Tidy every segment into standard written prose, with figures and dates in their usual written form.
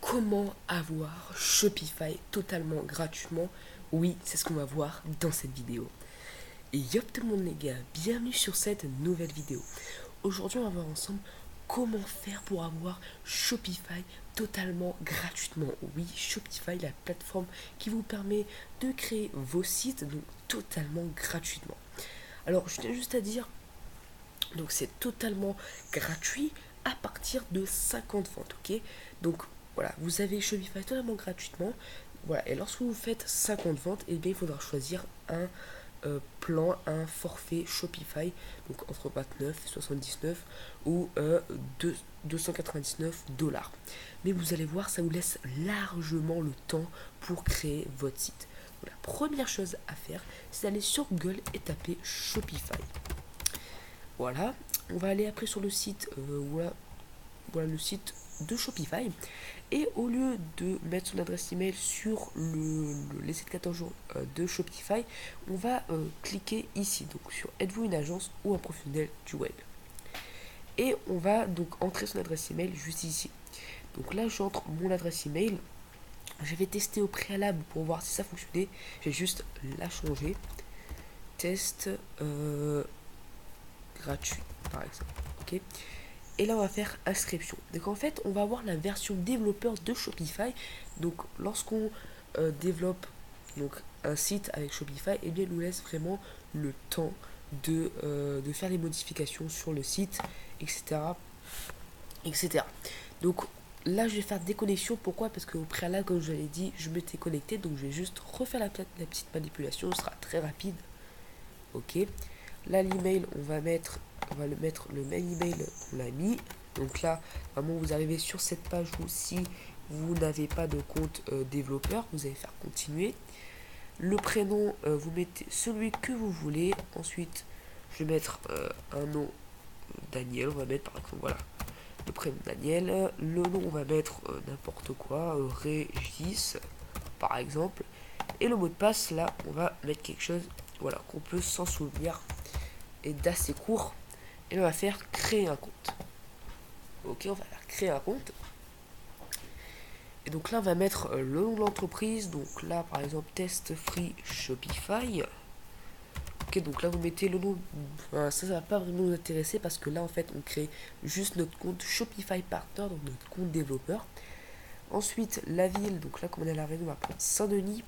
Comment avoir Shopify totalement gratuitement? Oui, c'est ce qu'on va voir dans cette vidéo. Et yop tout le monde les gars, bienvenue sur cette nouvelle vidéo. Aujourd'hui on va voir ensemble comment faire pour avoir Shopify totalement gratuitement. Oui, Shopify, la plateforme qui vous permet de créer vos sites donc totalement gratuitement. Alors je tiens juste à dire, donc c'est totalement gratuit à partir de 50 ventes, ok? Donc voilà, vous avez Shopify totalement gratuitement. Voilà, et lorsque vous faites 50 ventes, et bien il faudra choisir un plan, un forfait Shopify, donc entre 29 et 79 ou 299 $. Mais vous allez voir, ça vous laisse largement le temps pour créer votre site. Donc, la première chose à faire, c'est d'aller sur Google et taper Shopify. Voilà, on va aller après sur le site, voilà le site de Shopify. Et au lieu de mettre son adresse email sur les 14 jours de Shopify, on va cliquer ici, donc sur êtes-vous une agence ou un professionnel du web. Et on va donc entrer son adresse email juste ici. Donc là, j'entre mon adresse email. Je vais tester au préalable pour voir si ça fonctionnait. Je vais juste la changer. Test gratuit, par exemple. Ok. Et là on va faire inscription. Donc en fait on va avoir la version développeur de Shopify. Donc lorsqu'on développe donc un site avec Shopify, et bien il nous laisse vraiment le temps de faire les modifications sur le site, etc. etc. Donc là je vais faire des connexions. Pourquoi? Parce qu'au préalable, comme je l'ai dit, je m'étais connecté. Donc je vais juste refaire la petite manipulation. Ce sera très rapide. Ok. Là l'email on va le mettre le même email qu'on l'a mis. Donc là vraiment vous arrivez sur cette page où si vous n'avez pas de compte développeur, vous allez faire continuer. Le prénom, vous mettez celui que vous voulez. Ensuite je vais mettre un nom Daniel, on va mettre par exemple voilà le prénom Daniel. Le nom on va mettre n'importe quoi, Régis par exemple. Et le mot de passe là on va mettre quelque chose voilà qu'on peut s'en souvenir et d'assez court. Et là, on va faire créer un compte. Ok, on va faire créer un compte. Et donc là, on va mettre le nom de l'entreprise. Donc là, par exemple, test free Shopify. Ok, donc là, vous mettez le nom. Enfin, ça va pas vraiment nous intéresser parce que là, en fait, on crée juste notre compte Shopify Partner, donc notre compte développeur. Ensuite, la ville. Donc là, comme on est à la Réunion, on va prendre Saint-Denis.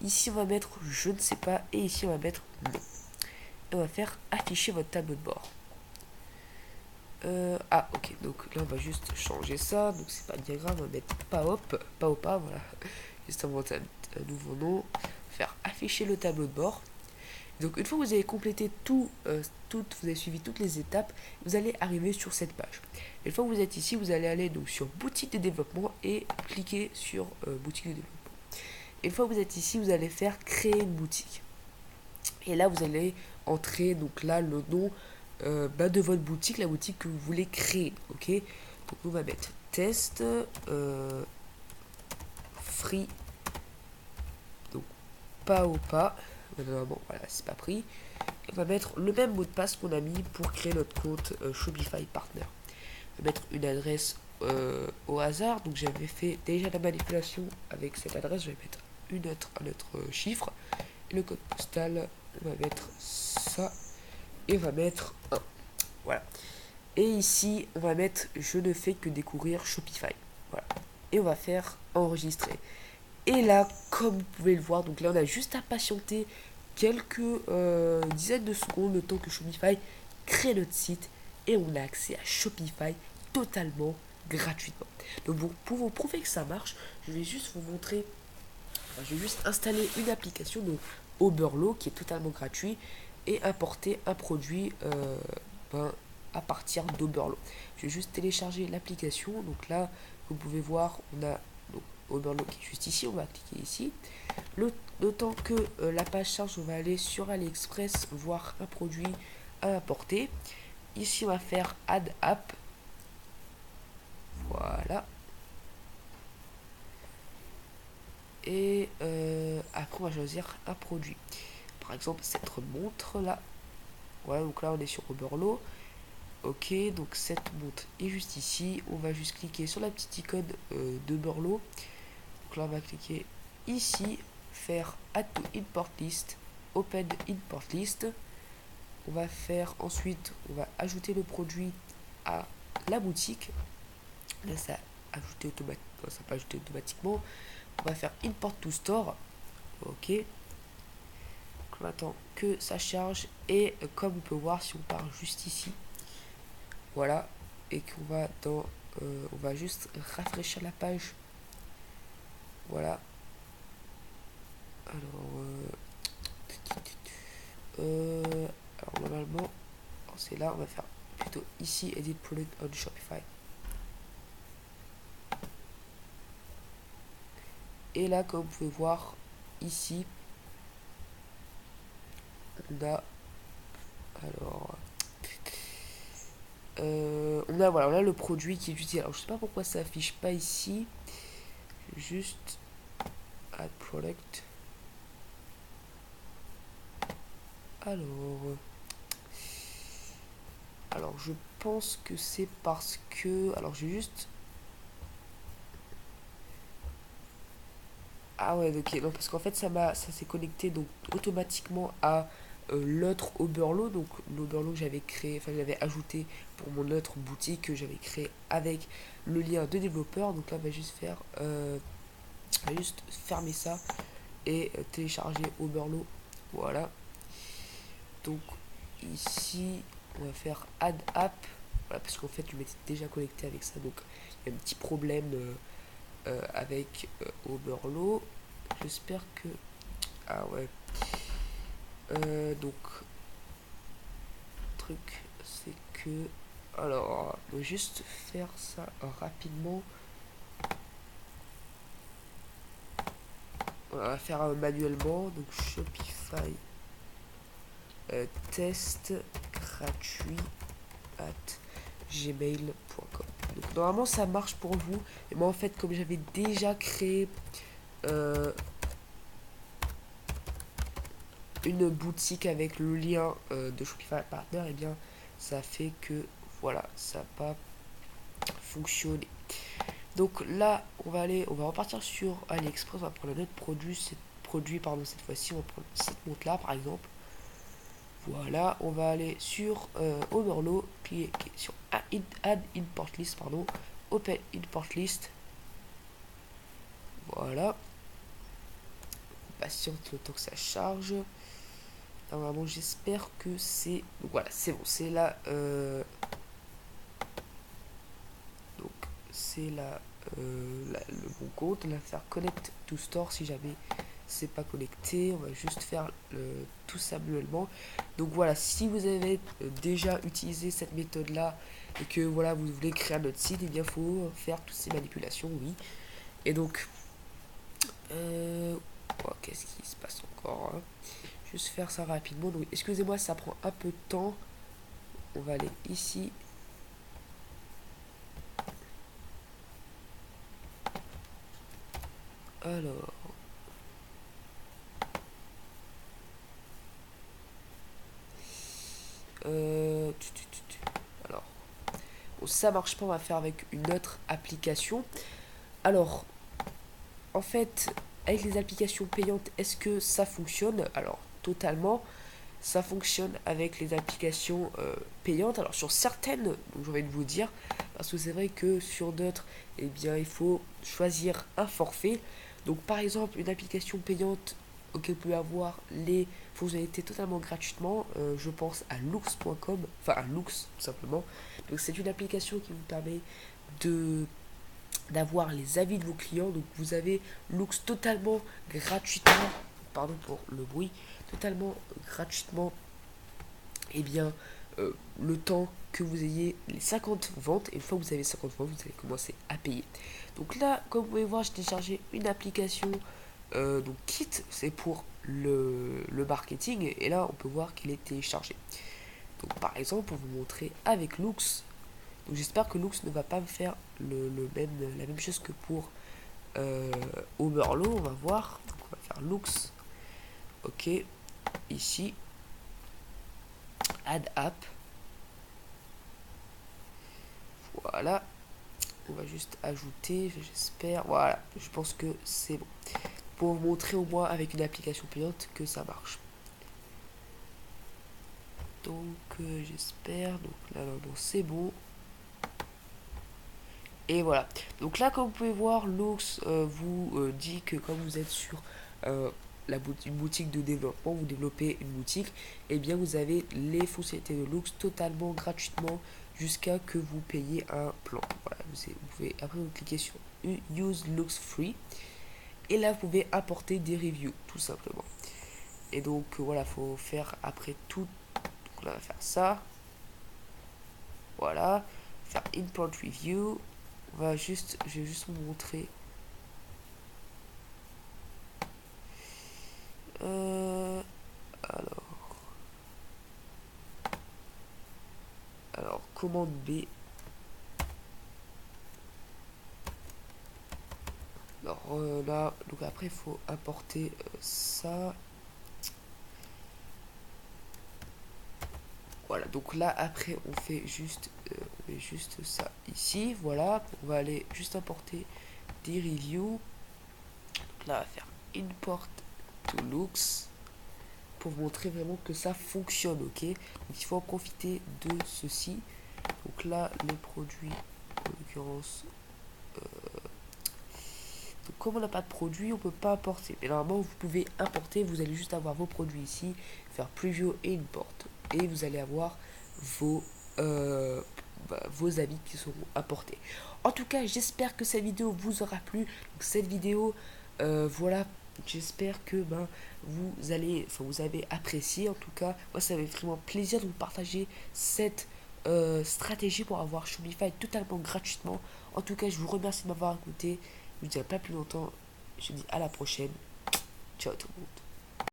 Ici, on va mettre je ne sais pas. Et ici, on va mettre non. Et on va faire afficher votre tableau de bord. Ok, donc là on va juste changer ça, donc c'est pas un diagramme, on va mettre PAOPA, voilà, juste inventer un nouveau nom, faire afficher le tableau de bord. Donc une fois que vous avez complété vous avez suivi toutes les étapes, vous allez arriver sur cette page. Une fois que vous êtes ici, vous allez aller donc sur boutique de développement et cliquer sur boutique de développement. Une fois que vous êtes ici, vous allez faire créer une boutique. Et là vous allez entrer donc là le nom de votre boutique, la boutique que vous voulez créer. Ok, donc on va mettre test free, donc pas au pas. Bon, voilà, c'est pas pris. On va mettre le même mot de passe qu'on a mis pour créer notre compte Shopify Partner. On va mettre une adresse au hasard. Donc j'avais fait déjà la manipulation avec cette adresse. Je vais mettre un autre chiffre. Et le code postal, on va mettre ça. Et on va mettre 1. Voilà. Et ici, on va mettre je ne fais que découvrir Shopify. Voilà. Et on va faire enregistrer. Et là, comme vous pouvez le voir, donc là, on a juste à patienter quelques dizaines de secondes le temps que Shopify crée notre site et on a accès à Shopify totalement gratuitement. Donc bon, pour vous prouver que ça marche, je vais juste vous montrer, je vais juste installer une application, donc Oberlo, qui est totalement gratuit, et importer un produit à partir d'Oberlo. Je vais juste télécharger l'application. Donc là, vous pouvez voir, on a donc Oberlo qui est juste ici. On va cliquer ici. Le temps que la page charge, on va aller sur AliExpress voir un produit à importer. Ici, on va faire Add App. Voilà. Et après, on va choisir un produit. Par exemple, cette montre là. Voilà, donc là, on est sur Oberlo. Ok, donc cette montre est juste ici. On va juste cliquer sur la petite icône de Burlo. Donc là, on va cliquer ici, faire Add to Import List, Open Import List. On va faire ensuite, on va ajouter le produit à la boutique. Là, ça ajouté automatiquement, ça pas ajouté automatiquement. On va faire Import to Store. Ok. Donc on attend que ça charge et comme on peut voir, si on part juste ici, voilà, et qu'on va dans, on va juste rafraîchir la page. Voilà. Alors, alors normalement, c'est là, on va faire plutôt ici Edit Product on Shopify. Et là, comme vous pouvez voir ici, on a alors on a le produit qui est utilisé. Alors je sais pas pourquoi ça affiche pas ici. Juste add product. Alors je pense que c'est parce que alors j'ai juste ah ouais ok non parce qu'en fait ça s'est connecté donc automatiquement à l'autre Oberlo, donc l'Oberlo que j'avais créé, enfin j'avais ajouté pour mon autre boutique que j'avais créé avec le lien de développeur. Donc là on va juste faire on va juste fermer ça et télécharger Oberlo. Voilà. Donc ici on va faire add app. Voilà, parce qu'en fait je m'étais déjà connecté avec ça, donc il y a un petit problème avec Oberlo. J'espère que ah ouais. Donc le truc c'est que alors on va juste faire ça rapidement. On va faire manuellement. Donc Shopify test gratuit at gmail.com. Donc normalement ça marche pour vous. Et moi en fait comme j'avais déjà créé une boutique avec le lien de Shopify Partner, et bien ça fait que voilà, ça n'a pas fonctionné. Donc là on va repartir sur AliExpress, on va prendre un autre produit pardon, cette fois-ci on va prendre cette montre là par exemple. Voilà, on va aller sur Overlow, cliquer sur Add Import List, pardon, Open Import List. Voilà. On patiente le temps que ça charge. Normalement, j'espère que c'est. Donc voilà, c'est bon, c'est là. Donc c'est là le bon compte. On va faire Connect to Store si jamais c'est pas connecté. On va juste faire tout ça manuellement. Donc voilà, si vous avez déjà utilisé cette méthode là et que voilà vous voulez créer un autre site, et bien faut faire toutes ces manipulations, oui. Et donc qu'est-ce qui se passe encore, hein. Juste faire ça rapidement. Donc excusez-moi, ça prend un peu de temps. On va aller ici. Alors alors bon, ça marche pas, on va faire avec une autre application. Alors en fait avec les applications payantes, est-ce que ça fonctionne? Alors totalement, ça fonctionne avec les applications payantes. Alors sur certaines, donc j'ai envie de vous dire, parce que c'est vrai que sur d'autres, eh bien il faut choisir un forfait. Donc par exemple une application payante auquel vous pouvez avoir les fonctionnalités totalement gratuitement, je pense à loox.com, enfin à Loox tout simplement. Donc c'est une application qui vous permet de d'avoir les avis de vos clients. Donc vous avez Loox totalement gratuitement, pardon pour le bruit, totalement gratuitement, et bien le temps que vous ayez les 50 ventes. Et une fois que vous avez 50 ventes, vous allez commencer à payer. Donc là, comme vous pouvez voir, j'ai téléchargé une application donc Kit, c'est pour le marketing. Et là, on peut voir qu'il est téléchargé. Donc par exemple, pour vous montrer avec Loox, donc j'espère que Loox ne va pas me faire la même chose que pour Oberlo. On va voir. Donc on va faire Loox. Ok. Ici. Add app. Voilà. On va juste ajouter, j'espère. Voilà, je pense que c'est bon. Pour vous montrer au moins avec une application payante que ça marche. Donc j'espère. Donc là, non, c'est bon. Et voilà. Donc là, comme vous pouvez voir, Lux vous dit que comme vous êtes sur une boutique de développement, vous développez une boutique, et bien vous avez les fonctionnalités de Lux totalement gratuitement jusqu'à que vous payiez un plan. Voilà, vous pouvez après vous cliquez sur Use Lux Free et là vous pouvez apporter des reviews tout simplement. Et donc voilà, faut faire après tout. Donc là, on va faire ça. Voilà, faire import review. Je vais juste vous montrer. Euh, alors, commande B. Alors là, donc après il faut importer ça. Voilà, donc là après on fait juste ça ici. Voilà, on va aller juste importer des reviews. Donc là on va faire import to Lux pour vous montrer vraiment que ça fonctionne, ok. Donc il faut en profiter de ceci. Donc là les produits, en l'occurrence, donc comme on n'a pas de produit, on peut pas importer. Mais normalement vous pouvez importer, vous allez juste avoir vos produits ici, faire preview et import. Et vous allez avoir vos, euh, vos avis qui seront importés. En tout cas, j'espère que cette vidéo vous aura plu. Donc, cette vidéo, voilà, j'espère que vous avez apprécié. En tout cas, moi, ça fait vraiment plaisir de vous partager cette stratégie pour avoir Shopify totalement gratuitement. En tout cas, je vous remercie de m'avoir écouté. Je vous dirai pas plus longtemps. Je vous dis à la prochaine. Ciao tout le monde.